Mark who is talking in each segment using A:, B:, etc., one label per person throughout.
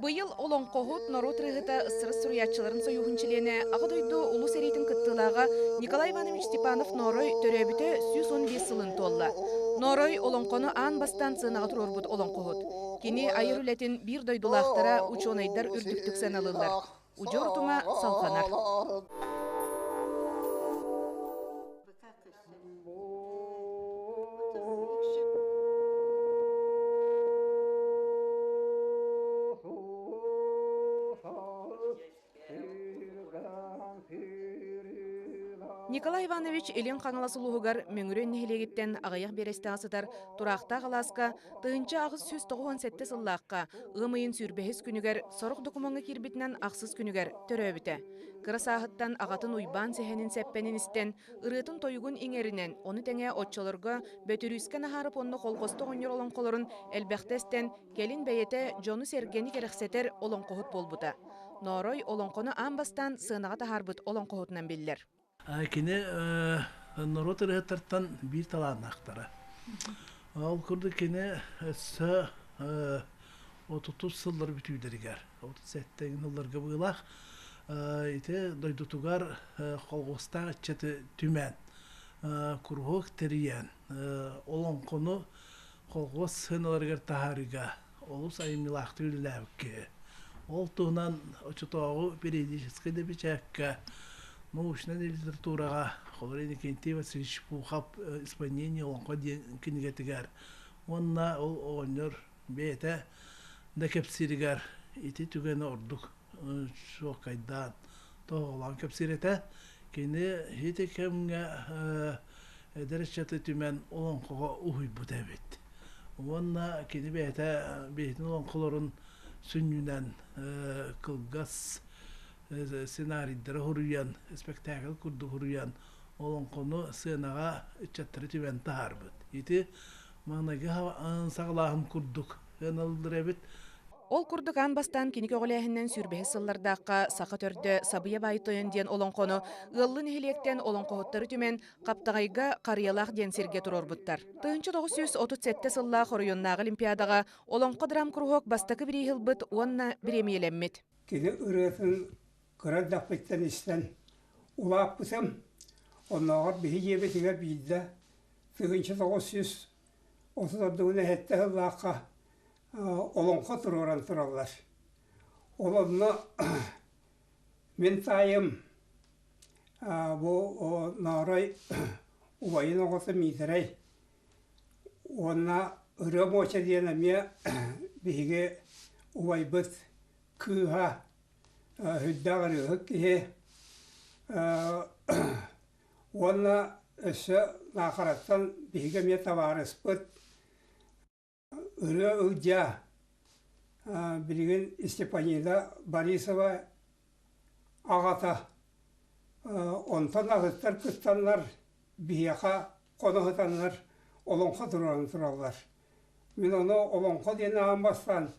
A: Быйыл олонқоғыт Норот рыгыта ысыры суруячыларын союхунчилене ағыдойду улус эрейтин кыттылаға Николай Иванович Степанов Норой төрөбіті 115 сылын толла. Норой олонқоны ан бастан сынаға турорбут олонқоғыт. Кені айыр үлетін бір дойдулақтара учонайдар үрдіктік саналылар. Ужор тума салқанар. Николай Иванович Элен Қаңаласылуғығар мөңірен нехелегеттен ағаяқ бересті асытар тұрақта қаласқа тыынча ағыз сөз тоғуан сәтті сыллаққа ғымайын сүрбәхіз күнігер сорық докумаңы кербітінен ақсыз күнігер төрөбіті. Кырасағыттан ағатын уйбан сәхенін сәппенін істен, ұрытын тойығын еңерінен, оны тәңе отчылырға бөтірүскен ағарып онны қолғосты ғонер олон қолырын әлбәқтестен келін бәйеті жоны сергені керексетер олон қоғыт болбыта. Норой олонқоны амбастан сынаға тахарбыт олонқоғытынан белілер.
B: Кені Норот ырыттартан бір талан ақтара. Ал күрді кені өссі 30 сыллар бүтүйдерігер. 37 жылларға бұйлақ. Дойдутугар қолғоста чәті түмен. Күрғық тәриян. Олон қоны қолғос сыналарғар тахарыға. Олыс айымнылақты үліләвікке. Ол тұғынан очытауғы периодический де бечәкке. Научная литератураға Холорейна Кенте Васильевич Пухап исполнение олонға кенігетігер. Онна ол оғыныр бейті дәкепсірігер. Ити түгені ордық шоқ қайдан тоғылан кепсіреті. Кені хеті кәмге дәрішчаты түмен олонғаға ұхой бұд әбет. Онна кені бейтін олонғаларын сүннінен қылғас сценарийдері хуруян, спектакль күрді хуруян, олон қону сынаға үтчаттары түбен тағар бұд. Еті маңнағы сағылағым күрдік, ғаналдыр әбіт.
A: Ол күрдік ан бастан кенеке оғылайхінен сүрбәхі сыллардаққа сақы төрді сабыя байтойын ден олон қону, ғылын хелектен олон қоғыттары түмен қаптағайға қариялақ ден серге тұрор бұттар. 1937 сылла қорыйоннағы олимпиадаға олон қыдрам күрғық бастақы бірей ғыл бұд онна біремиелеммет.
C: Кені ұретін Кырардақ беттен істен улап бұсам, оннағар бігі ебетіге бейді. 1930-ны әтті ғылаққа олонға тұроран тұралар. Олонны мен тайым бұл нарай ұвайын оғысы мейдірай. Онна ұры моша дейіні ме бігі ұвай бұд күға хүддағыр ұғық кеге. Онна өсі нақараттан бігі ме табарыс бұд. Үрі ұғдя білген Степанида Борисова ағата. Онтан ағыттар күттанлар, бияқа қонығытанлар, олонға тұрарын тұралар. Мен оны олонға дені ағын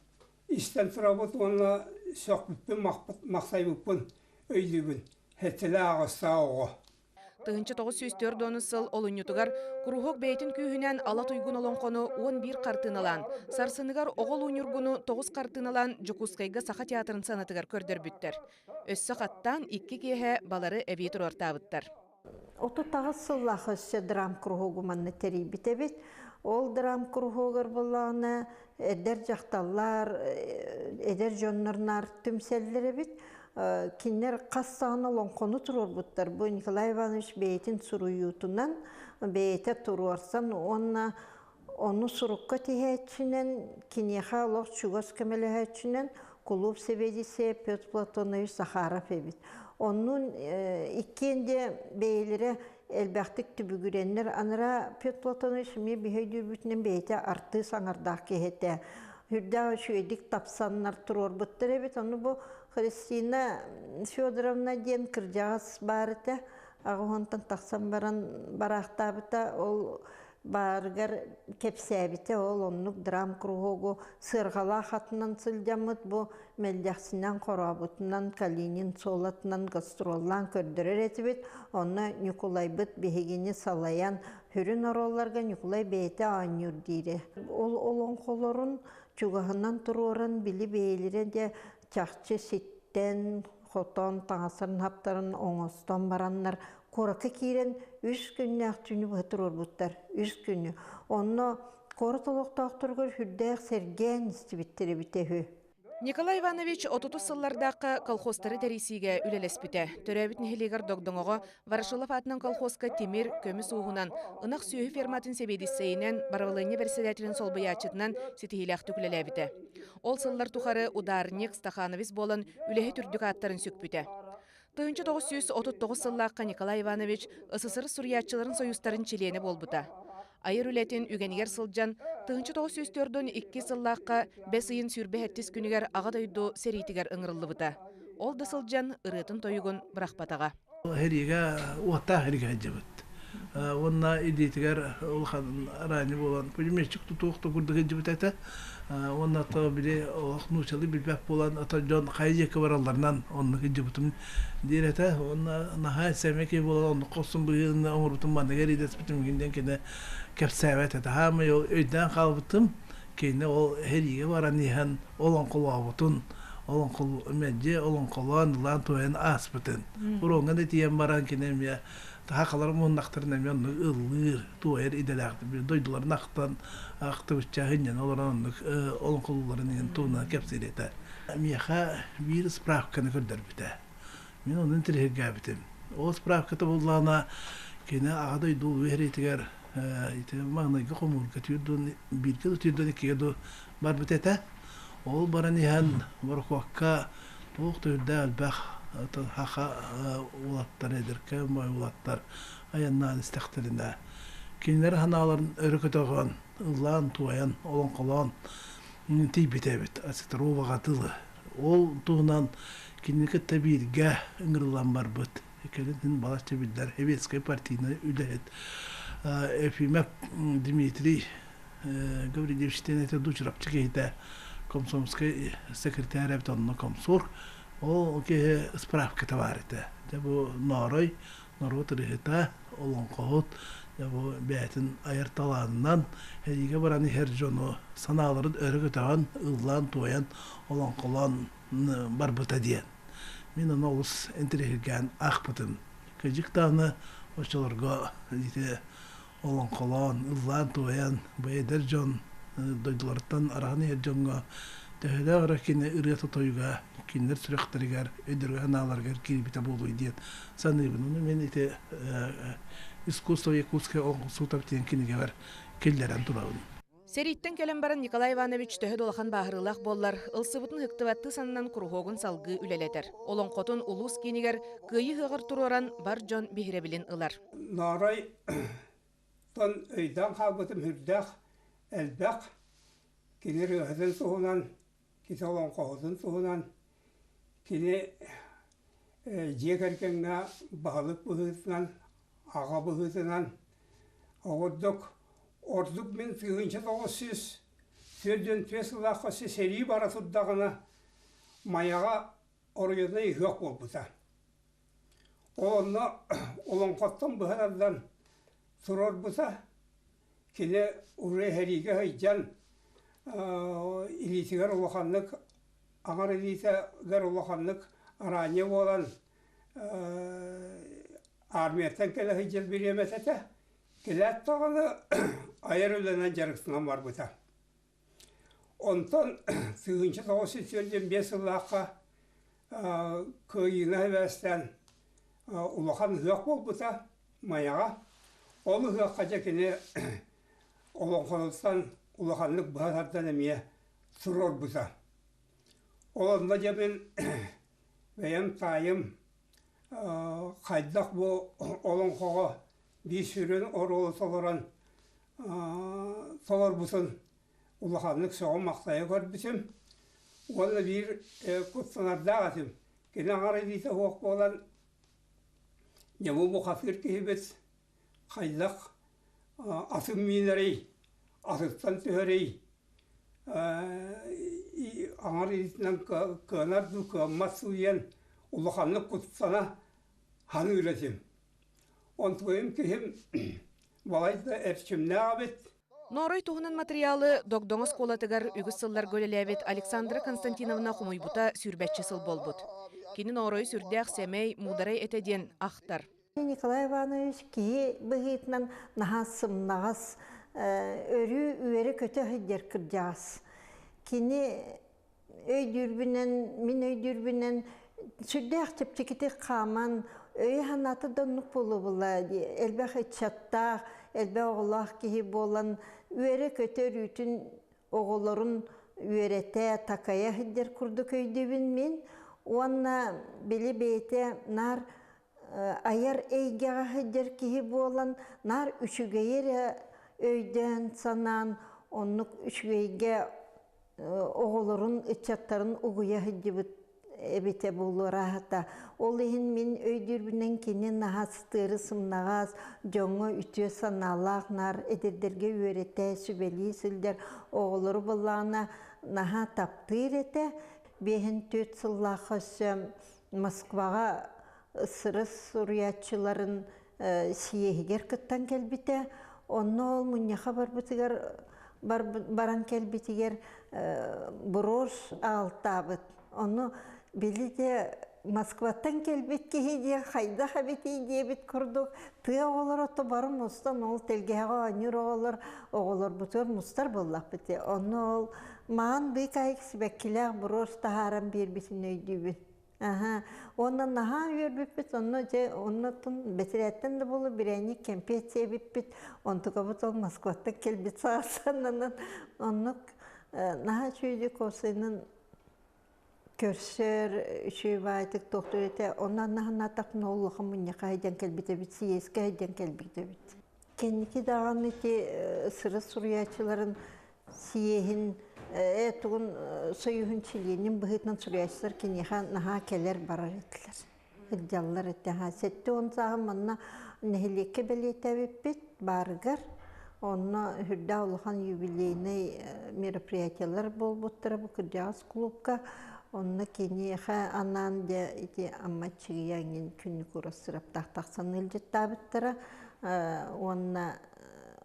C: істен тұра бұд, оны соқ бүппін, мақсай бүппін, өйді бүн, әттілі ағыста оғы.
A: 1904 сыл олынютугар курухок бейтин күйінен ала туйгун олонқону 11 қартыналан, сарсыныгар оғыл унюргуну 9 қартыналан Жукускайга саха театрын санатыгар көрдер бүттер. Өссі қаттан 2 кеге балары әбейтір ортабыттар.
D: 39 сыллағы өссі драм курухогу манны тери бітебет. Ол драм курухогар болағына әдер жақталар, әдер жоннарнар түмселдері бит. Кинер қассағын олонқону тұрор бұттар. Бұл Николай Иванович бейтін сұруютынан бейті тұруарсан, оны сұруққа тейетшінен, кинеха олық чугас көмеліхетшінен клуб себедісе Петр Платонович Сахаров ебет. Onun ikkendi beyleri elbaqtik tübügürenler anıra Petr Platonovich mi bihöydür bütünen beyte arttı sanardaq kehete. Hürda şu edik tapsanlar turor bıttır evet onu bu Христина Федоровна ден кыржағыз барыта, ағуғантан тақсан баран барақтабыта, ол барғар кепсәбіте, ол оннық драм кругогу сырғала қатынан сылдамыд, бұл мәлдәқсінен қорабытынан, Калинин солатынан гастроллан көрдірер етібет, оны Николай бұд бігені салаян, хүрін оролларға Николай бейті анюр дейді. Ол қолырын чугаһынан туруран били бейлире де чахчы ситтен хотон таңасырын хаптарын оңостон бараннар коракы кирен 3 күннәк түнү бытырор буттар 3 күнү онно кора толоктоктургөр хүрдәк серген истибиттери битехү.
A: Николай Иванович отуту сыллардаққа колхозтары тәрисиге үлелеспіте. Төрәбіт нехелегер догдоңығы Ворошилов атынан колхозка темир көміс уғынан, ынақ сүйі ферматын себедіссейінен баравылыне председателін солбыячытынан сетихилях түкілеләбіте. Ол сыллар тухары ударник Стахановис болын үлехе түрдік аттарын сүкпіте. 1939 сыллаққа Николай Иванович СССР сурьятчыларын союстарын чилені болбыта. Айыр үлетін үгенігер сылжан 1904-ден 2 сыллаққа 5 ыйын сүрбе әттіс күнігер ағадайду серейтігер ыңырылы бұта. Ол да сылжан ырытын тойығын бірақпатаға.
B: Херига уатта херига жабыт. Онна идейтигер улхан рани болан пулеметчик тутуқты күрдігі жабыт әті. Онна та біле нучалы білбәп болан ата жон қайжекі бараларынан онны жабытым дейр әті. Онна нахай сәмеке болан онны қосын бұғын оңыр бұтым бандығар едес бітім кенден кені кәп сәбәт әті. Хамы өйден қалбытым кені ол хериге баран ехен олон қолуа бұтын. Олон қол мәдже, олон қолуан лан туайын ас бұтын. Ұроңын әтиен баран кенем я хақаларым оннақтырын әмен ұлғыр туайыр иделәқті. Дойдылар нақтан ақты үшча хыннен оларын олон қолуларын туына кәпсер еті. Меха бір справканы көрдір біті. Мен оның тірхеге бітім. Ол справкаты болғана кені ағадай ду веретігер мағынайғы қомырға түйірдің бірге түйірдің екеге бар бітеті. Ол баран ихан барқуаққа тоқты үрді әлбәқ хақа улаттар әдіркі, май улаттар аяннан істіқтірінде. Кенілер ханаларын өрікет оған, ұлан, туаян, олон қолан тей бітәбет, асықтар оваға тылы. Ол туғынан кенілік табирге үңірілан бар бұд. Екелін балашча білдер, Эветскай партийны үләет. Эфимәп Дмитрий Гаврилевичтен әті дұчырап чекейді. Комсомольский секретарь Эптонна Комсорг, ол ке справка товарите. Жабу нарой, народ рехета, олон қоғыт, жабу бәтін айырталанынан, әйге бараны хер жону саналарын өрігі таған, ұллан, туаян, олон қолан бар бұта дейін. Мен оны олыс энтерегерген ақ бұтын. Көжік тағыныошыларға олон қолан, ұллан, туаян, бәйдер жон, дойдылардан арағаны ерджонға тәхілі ара кені үргеті тойға, кенілер сүректірігер, өйдіргі аналарғар керебіті болу дейін. Саныбын, оны мен еті искусство якутская оңғысутап дейін кенеге бар келдерін тұрауын.
A: Сериттен келен баран Николай Иванович төһө долахан баһырылах боллар, ылсыбытын хыктыбатты санынан кургогун салгы үлелетер. Олон котун улус кенигер кыйы хыгыр туроран бар жон бихиребилин ылар.
C: Нарай тон өйдан қалбытым хүрдәқ әлбәқ кені рөһдің суғынан, кені олон қоғыздың суғынан, кені жекеркенге бағылық бұғызынан, аға бұғызынан, оғырдық, ордық мен 1900 сөзден төсілаққасы сәрі бара тұддағына маяға орғызына үйек бол бұта. Олынна олон қоттың бұғырардан тұрор бұта, кені уже хәриге хайджан илитигер улаханлык, аңар илитигер улаханлык аране болан армияттан келе хайджал беремет әті, келе әттағаны айыр өлінен жарықсынан бар бұта. Онтан 1995 жылаққа көйіні әвәстен улахан ұяқ бол бұта маяға. Ол ұяққа жекені олон қонылыстан улаханлык бағатардан әмия сұрор бұта. Олында жабын бәйім тайым қайдақ бұ олон қоға бей сүрін оролы солыран солар бұсын улаханлык соғым мақтайы көр бітім. Оны бір күтсанарда ғатым. Кені аңары дейті оқ болан нему бұ қафир кейбет қайдақ асым минерей, асыстан төхерей, аңар едісінен көнар дүкі масуен ұлықанлық күтсана хан үйретім. Он тойым кехім балайды әршімне ғабет.
A: Норой туһунан материалы догдоңос колатыгар үгіс сыллар гөлелебет Александра Константиновна хумуйбута сүрбәтчі сыл болбут. Кини норой сүрдәк сәмей мударай этеден ақтар.
D: Николай Иванович ки быгытнан нахас сымнагас өрү үері көтө хиддер кырдягас. Кини min öydürбүнен сүрдәк тепчеките каман өй ханаты доннук болу була. Элбэх итчаттақ, элбэх оғылақ кихи болан үері көтөр үтін оғыларын үерете такая хиддер курду көйдүбүн мен. Уанна бели бейте нар аяр эйгеға хиддер кихи болан нар үшігейер өйден санан оннук үшігейге оғыларын итчаттарын угуя хиддибіт эбите болу рахата. Ол ихин мен өйдүрбүнен кенен нахастыры сымнагас, жоңо үтө саналақ нар эдердерге үерете сүбели сүлдер оғылары болағына наха таптыр ете. Бехин 4 сыллақыз Москваға сырыс уриятчыларын сиехигер кыттан келбите. Онны ол мұньяға баран келбитигер брош алтабыт. Онны билите Москваттан келбит кехиде хайда хабити дебит курдук. Ты оғылар отто барын мұстан ол телгеға аныр оғылар бұтыр мұстар боллақ бите. Онны ол маған бейк айк сібәккіләқ брош тахаран бербісін өйдебіт. Оннан наха үйербіппіт, оннатын бәтірәттен де болу бірәйнік кәмпет себіппіт, онтуға бұт ол Москваттан келбет сағасанынан, оннық наха чүйді қосының көрсер, үші байтық тоқтыр еті, оннан наха натақын олығы мұнеқа хайден келбеті біт, сиеске хайден келбеті біт. Кеннекі дағаны те сыры сұриячыларын сиехін Этугун союхун чиленин быхытнан суряйсылар кенеха наха келер барар етілер. Иддяллар еттеха. Сетті он сағын манна нехелекке белетәбіппет барыгар. Онна хүрді олыған юбилейный мероприятиялар бол бұттыра бұл күрдяғыз клубка. Онна кенеха анан де амматчығияңен күнні көрістіріп тақтақсан үлдеттабыттыра. Онна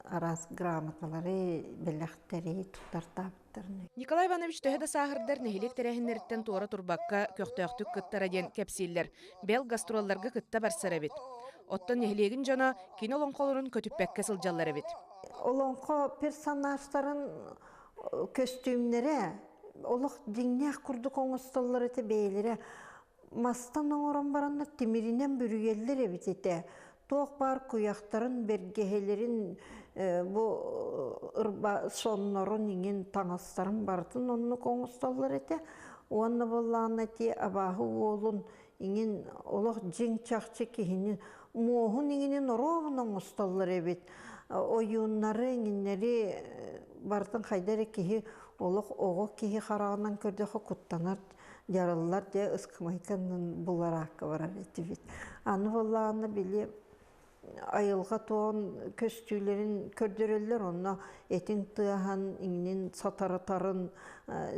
D: арас грамоталары беләқтері тұттартабыттырны.
A: Николай Иванович төһәдә сахырдар нехилек тәрәһиннәрттән туора турбакка көқтөқтүк кыттара ден кәпсилләр. Бел гастролларга кытта барсара бит. Оттан нехилегин жана кино лонқолорун көтүппәккә сылжаллары бит.
D: Олонқо персонажтарын костюмнәре олық деңнәк курду коңыстоллары те бейлере мастан оңорон баранна тимиринен бүрүгеллер бит ете. Тоқ бар куяқтарын бергехелерин bu sonların ingen tanastарын бартын онны коңысталлар ете. Онны боллағын әте абағы олын ingen олық жин чақчы кехінен моғын ингенен ровын оңысталлар ебет. Ойынлары ингенлері бартын қайдары кехі олық оғы кехі қарағынан көрдіғі құттанар жарылылар де ұскымайканын бұлар ақы барар еті бет. Аны боллағыны біле айылға тоғын көстүйлерін көрдірелер, онна этин тыахан иңнен сатаратарын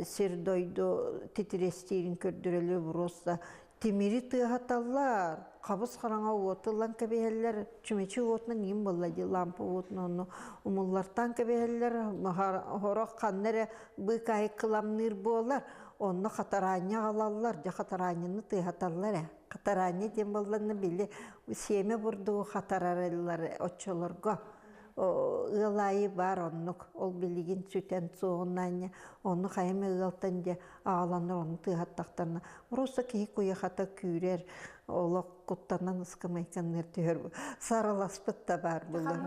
D: сердойду титрестейін көрдірелер бұрыста. Темiri тыахаталлар, қабыз қараңа уотылан кәбейелер, чүмечі уотынан ең болады, лампы уотын оны умыллартан кәбейелер, хорақ қаннары бұйк айы қыламныр болар, оны қатаранья алалар, жа қатараньяны тыахаталлар. Қатарани дем болланы білі семе бұрды қатарарылар отчолорға. Ұлайы бар оннық, ол білеген сүтен соғыннан, оны қайымы ұлтан де ағаланыр оны тыхаттақтарына. Бұрысы кей көйіқата күйрер, олық құттанан ұсқымайқаныр түйір. Сараласпыт да бар бұлар.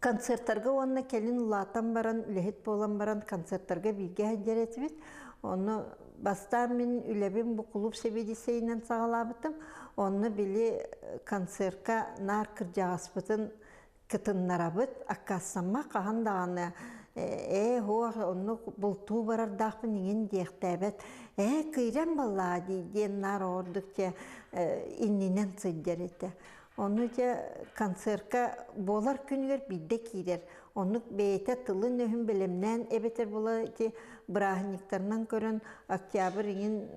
D: Концерттарға оны келін ұлатан баран, үлехет болан баран концерттарға білге әдер етібет. Оны бастан мен үлебен бұл клуб себедесейінен сағалабытым. Оны білі концертқа нар кіржағаспытын кытыннарабыт, аккасамма қағандағаны оны бұлту барардақпын еген дейқтәбет. Күйрен бала дейден нар ордықча инненен сүйдер еті. Оны же концертқа болар күнігер бидде кейдер. Оны бейте тылын өхін білімнен әбетер бола брахниктарынан көрін октябрь еген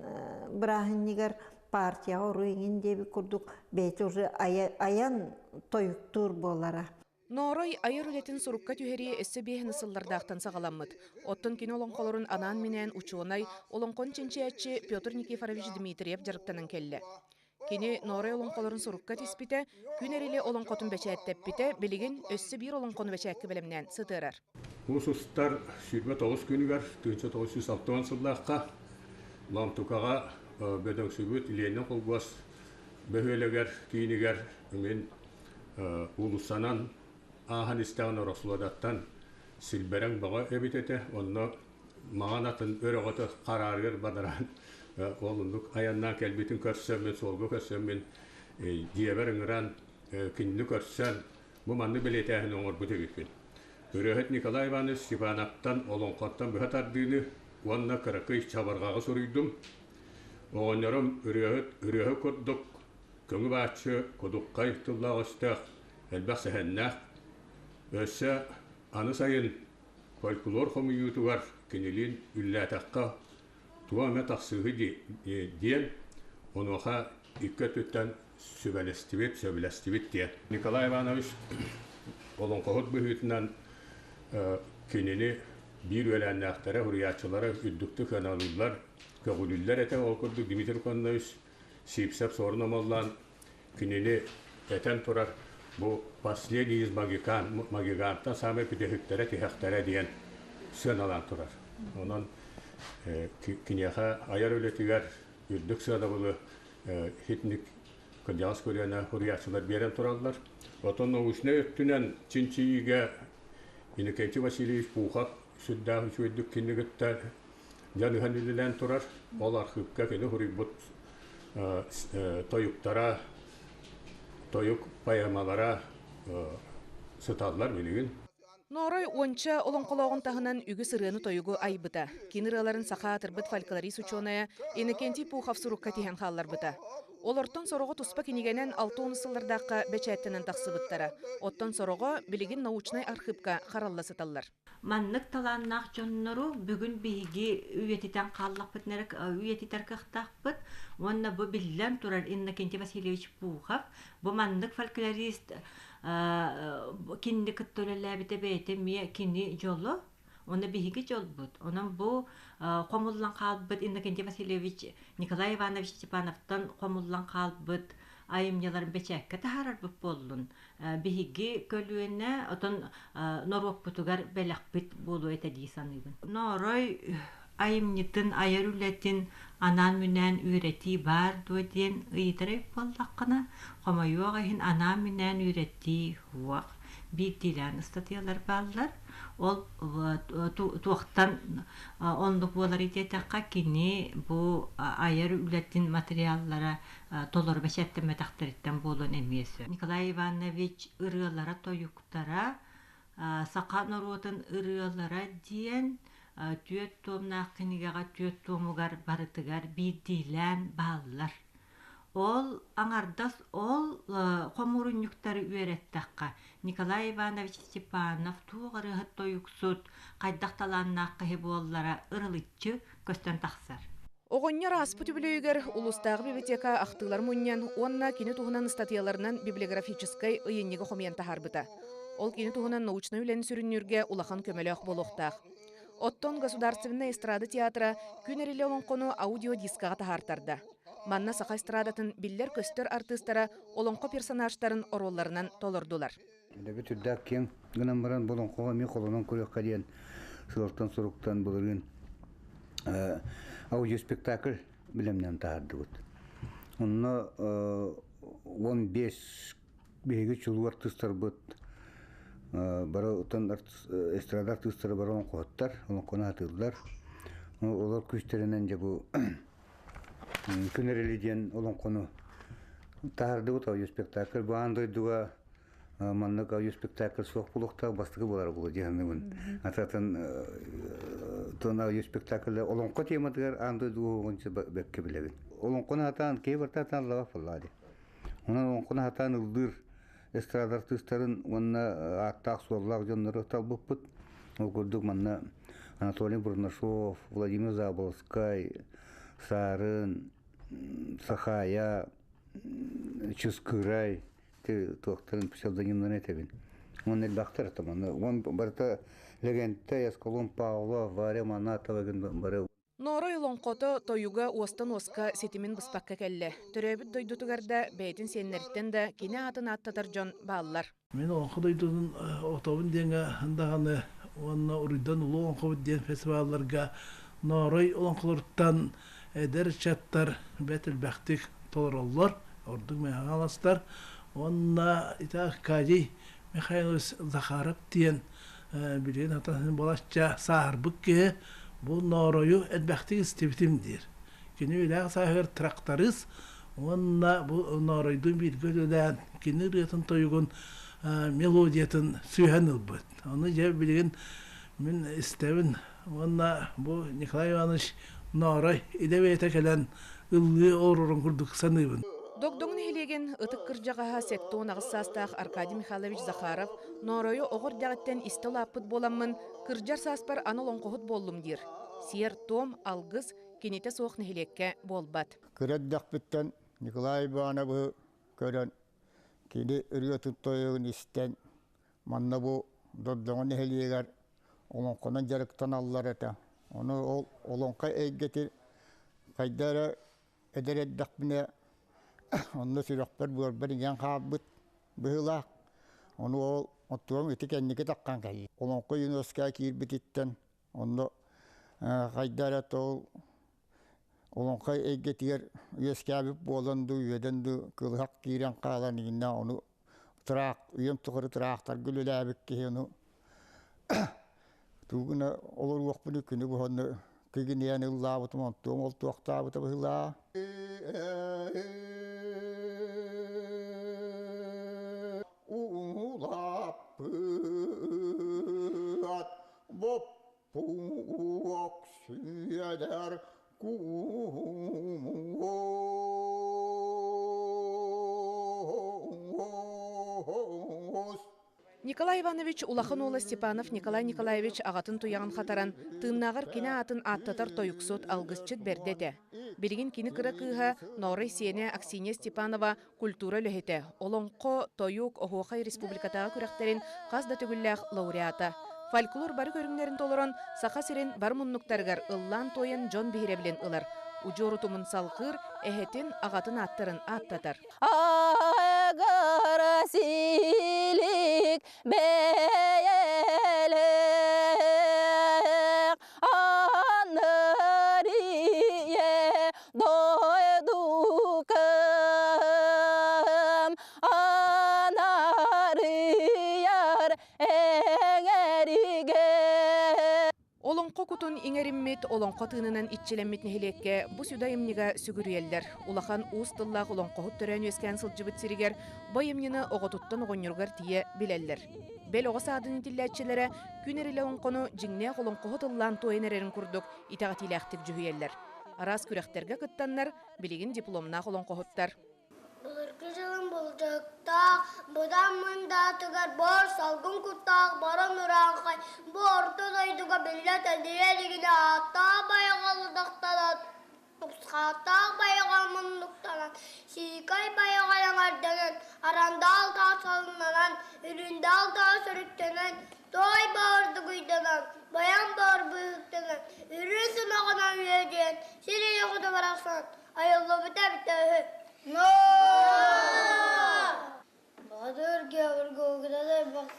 D: брахнигер партия ору еген дебі күрдік бейте уже аян тойықтур болара.
A: Норой айыр үлетін сурукка түхери өссө биэхин ысыллардақтан сағаламмыт. Оттон кино олонқолорун анаан минен учуонай олонқон ченчиячи Петр Никифорович Дмитриев жарықтанын келле. Кини Норой олонқолорун сурукка тиспите, күн эриле олонқотун бәчәттеппите, билигин өссө бир олонқону бәчәкки белемнен сытырар.
E: Усустар сүрбе 9 күнігер 1960 сыллаққа ламтукаға бөдөң сүбіт иленен қолғас бөхөлегер, кейінігер мен улусанан ахан істеғын орасуладаттан сілберен баға өбітеті, онны маған атын өріғыты қарарғыр бадаран олындық аяннан кәлбетін көрсен мен солғы көрсен мен диеберіңіран кінді көрсен бұманны білетәхін оңыр бұты бітпен. Үрәхет Николай Иванович Степановтан олонқоттан бұхат ардыны, онна қырықы чабарғаға сұрыйдым. Оғынырым үрәхет көрдік, көңі бәтші құдыққа иқтыллағы ұстақ, әлбәқ сәхәннәқ. Өсі аны сайын фольклор қомиютуғар кенелін үлләтаққа туаме тақсығы ден, оныға үкі түттен сөбелестібет ден. Николай Иванович олонқоғыт бұхытынан кенені bir ölenlere, hürriyatçılara üddüktü kanallar, kağulüller ete olkurdu Dimitri Konnoviç, sipsep sorunum olan keneni eten turar. Bu последний magigantan sami pidehüklere, tihektere diyen sön alan turar. Onun kinyaha ayar öletiger, üddük sırada bulu hitnik kılyans körüyene hürriyatçılar beren turarlar. Oton o üçne öttünen Çinçiyi'ge İnikenti Vasilievich Puhak süddağı süddük kindigitler canıhan ililen turar. Olar hıpka kini huribut toyuktara, toyuk payamalara sıtadlar bilgin.
A: Норой онча олонқолоғын тағынан үгі сырыны тойугу айбыта. Кеніраларын сақа атырбыт фольклорис ученая Иннокентий Пухов сурукка тиген қаллар бұта. Олортон сороғы туспа кенегенен 6 сыллардаққа бәчәттінен тақсыбыттара. Оттон сороғы білігін научнай архивка қаралла сыталлар.
F: Маннык таланнақ жоннору бүгін биги үйетитен қаллақ бітнерік үйетитер кықтақ біт. Онна бұ білден тұрар Иннокентий Васильевич Пухов. Бұ маннык фольклорист кинди кыттөлеләбите бейте мие кинди жолу. Оны биги жол бұд. Онын бұ қомуллан қалбыт Иннокентий Васильевич Николай Иванович Степановтан қомуллан қалбыт айымняларын бәчәкке тахарар бұп болуын. Биги көлуіне отын Норвок бұтығар бәләқ біт болу еті дейсанығын. Норой айымнетін, айарулетін анан мүнен үйреті бар дуеден ұйытырып болдаққына. Қомайуға анан мүнен үйреті хуақ. Bir dilen ıstatıyorlar bağlar. Ol tuğtan onluk bolar idetekka kini bu ayar ületin materyallara dolor beşetteme takdiritten bolun emiyesi. Nikolay Ivanovich ırılara toyuktara sakan orotun ırılara diyen tüyet toğumna kinigaga tüyet toğumugar barıtıgar bir dilen bağlar. Ol аңарdas ol қомурунюктары үйреттаққа. Николай Иванович Степанов туғыры хыттойуксут қайдақталаннаққа хеболлара ырылытчы көстен тақсар.
A: Оғыннер аспыт үбілейгер улустағы библиотека ақтылар мұннен, онна кені туғынан статьяларынан библиографическай ұйыннегі қомиян тахарбыта. Ол кені туғынан научны үлен сүріннерге улахан көмелек болуқтақ. Оттон Государственная эстрада театра күнерелі олонқону аудиодискаға тахартарды. Манна сақа эстрадатын биллер көстер артыстара олонқо персонажтарын оролларынан толырдулар.
G: Дәбі түрдәк кен гынан баран болонқоға мен қолынан көрекқа дейін сылықтан сұруқтан болырын аудиоспектакль білімнен тағарды бұд. Онына 15 бейгі чулу артыстар бұд. Бара ұтан эстрада артыстары бар олонқоғаттар, олонқоны атылдар. Олар күштерінен жабу күнерелі ден олонқоны тағарды бұд аудиоспектакль. Бұған дойдуға маннык аудиоспектакль соқ бұлықтағы бастығы болар бұлы дегенігін. Ататын тон аудиоспектакль олонқо темадығар андойдуға оғыншы бәкке білеген. Олонқоны атан кейбірті атан лава фаллади. Онан олонқоны атан ұлдыр эстрадар тұстарын онына аттақ суарлақ жонлары талбып бұд. Ол көрдік манна Анатолий Бурнашов, Владимир Заболскай, Сарын, Сахая, Чускырай, туақтарын псевдонимнан етебін. Он элбахтар таманы. Он барта легенда Ясколом Павло, Варя Манатова бары.
A: Норой лонқото тойуга уостан оска сетимин быспакка келле. Төрөбүт дойдутугарда бәйтин сеннерттен да кине атын аттатар жон бааллар.
B: Мен онқы дойдудun отобын денге андағаны онна урыдан улу онқы ден фестивалларга Норой олонқылырттан эдер чаттар бәтіл бәқтік толыроллар, ордық мәға аластар. Онна итақ Кадий Михайлович Захаров тиен білген атасын болашча сағырбық ке бұл Норойу әдбәқтік істебітім дер. Кені өләғ сағыр трактарыз, онна бұл Норойдың бір көлілән кені ретін тойығын мелодиятын сүйән ұлбыт. Оны жеп білген мен істебін. Онна бұл Николай Иванович Норой идебейті кәлән ұлғы орырын күрдік саныбын.
A: Догдоңын хилеген ытык кыржагаха сеттон агыссастах Аркадий Михайлович Захаров Норойу оғыр дәғіттен истол аппыт боламмын, кыржар саспар аныл онқоғыт боллым дир. Сиер том алгыз кенете соқ нехилекке болбат.
H: Кыраддақ біттен Николай Ивановы көрін кені үргетіп тойығын істен манна бұ доддоңын нехилегер олонқонан жарықтан аллар әті. Оны олонқа әйгеті қайдары әдереддақ біне Onu sürükler bu yan kabut bıhılak. Onu oturum eti kendine takkan kayı. Onun koyun oska kirbititten. Onu kaydara tol. Onun kay egetiyer yeskabip bolandu yedendu kılhak kiren kalan yine onu trak uyum tukuru traktar gülülabik ki onu. Tuğuna olur vakbını günü bu onu kıgın yani ıllabıtım ontuğum oltu oktabıtı bıhılak. Ulapıat boppuak süyeder kumos.
A: Николай Иванович Улахан Ола Степанов Николай Николаевич ағатын туяғын қатаран тыыннағыр кені атын аттатар тойықсот алғызчыт бердеді. Білген кені кірі кыға Норой Сене Аксинья Степанова культура лөхеті. Олонқо тойук Охуақай республикатаға күрәқтерін қазда түгілләқ лауреата. Фольклор бары көріңлерін толырын сақа сирен бар мұннықтарғар ыллан тойын жон бейребілен ылар. Уджору тумын салқыр, әхетін ағатын аттарын аттатар.
I: Агарасилик бейелек анарие дойдукам анарияр эңериге.
A: Олонқо кутун иңериммит олонқо тыынынан итчелеммит нехилекке бу сүдайымнига сүгүрүеллер. Улахан устыллах олонқоһут төрөн өскән сылжыбыт сиригер байымнины оғотуттан оғонюргар тие билеллер. Бел оғы саадын итилләтчелері күнерілі онқону жиңне олонқоһут ыллан тойынерерін күрдік итағатиләқтік жүхиеллер. Арас күрәхтерге кыттаннар билигин дипломна олонқоһуттар.
J: Бұлырғы жылын бұлжықтақ, бұдан мұнда тұғар бор салғын күттақ, баран ұраңқай, борты дойдуға білет әдірелігіне аттақ байғалы дақталат, ұпсқаттақ байға мұндықтанат, сикай байғалан арданан, арандал тау салынанан, үріндал тау сүріктенен, той бауырды күйданан, баян бауыр бұйықтанан, үрін сынағынан өйден, сирей құды барақсан, айылы біте өйт. No! Bahadır gavurgu oğuladı bak.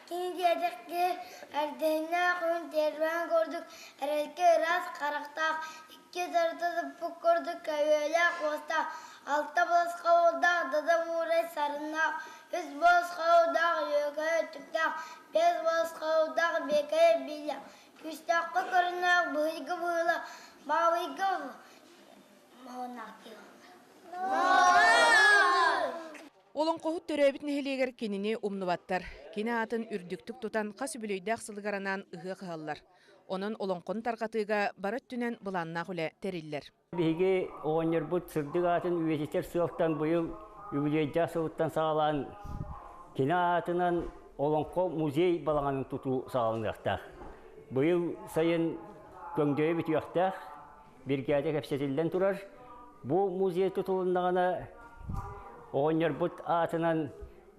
J: Kinci edekki erdeyine koyun terben gördük. Erelki ras karaktak. İki zartısı puk gördük. Köyüyle kosta. Altta boz kavulda. Dada vuray sarına. Üst boz kavulda. Yökeye tüktak. Bez boz kavulda. Bekeye bilya. Küstakı kırınak. Bıyıgı bıyla. Mavıgı. Mavınak yok.
A: Олонқоһут төрөбүт нехилегер кенини умнубаттар. Кене атын үрдүктүк тутан кас үбүлөйдәк сылыгаранан ыгы кыаллар. Онун олонқон таркатыга барат түнен буланна хүле териллер.
K: Биге оңнорбут сырдык атын университет сыйлыктан быйыл үбүлөйдәк сылыктан сагалан кене атынан олонқо музей балаганын туту сагалынактак. Быйыл сайын көңдөйбүт уяктак биргәдә кепсетилден турар. Бу музей тутулундагана оңнорбут атынан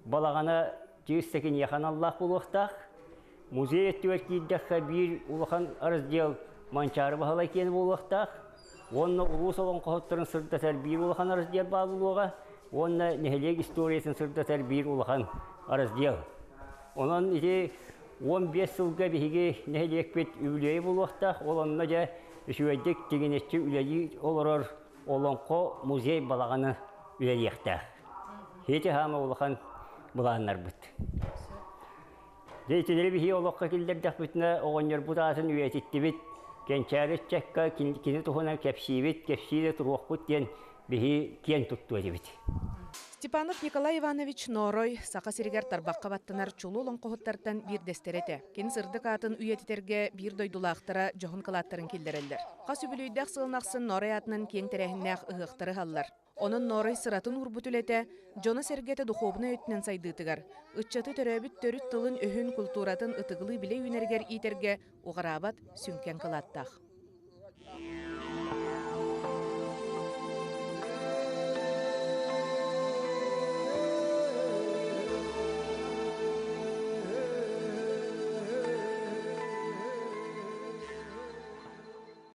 K: балагана жиыстаkin яхан Аллах болуқтақ. Музей өттігер кейддаққа бір улахан арыздел манчары бағалай кені болуқтақ. Онна улус олон қоғыттарын сырдатар бір улахан арыздел бағылуға. Онна нехелек историясын сырдатар бір улахан арыздел. Онан ете 15 жылға бейге нехелек бет үлейі болуқтақ. Оланна жа үшуәдік дегенетші үлейі олырыр олонқо музей балағаны үлейіқтақ. Хеті хама улахан бұлағынар бұд. Дейтелері бихи олыққа келдердақ бүтіні оғынер бұтасын үйететті біт. Кенчәрі чәкка кені тұхына кәпсі біт, кәпсі тұруақ бұт ден бихи кен тұтту әді біт.
A: Степанов Николай Иванович Норой сақа сиригер тарбаққа баттанар чулу олон қоғыттардан бір дестереті. Кен сырдық атын үйететерге бір дойдулақтыра жоғын қылаттарын келдерелдер. Қас үбілүйдәқ сылнақсын Норой атынан кен тәрәхіннәқ ұғықтары қаллар. Onun Норой сыратын урбутулете, Жона сергеті духовны өтінен сайдытыгар. Үтчаты төрөбіт төріт тылын өхін культуратын ытығылы біле үнергер итерге уғарабат сүнкен қылаттақ.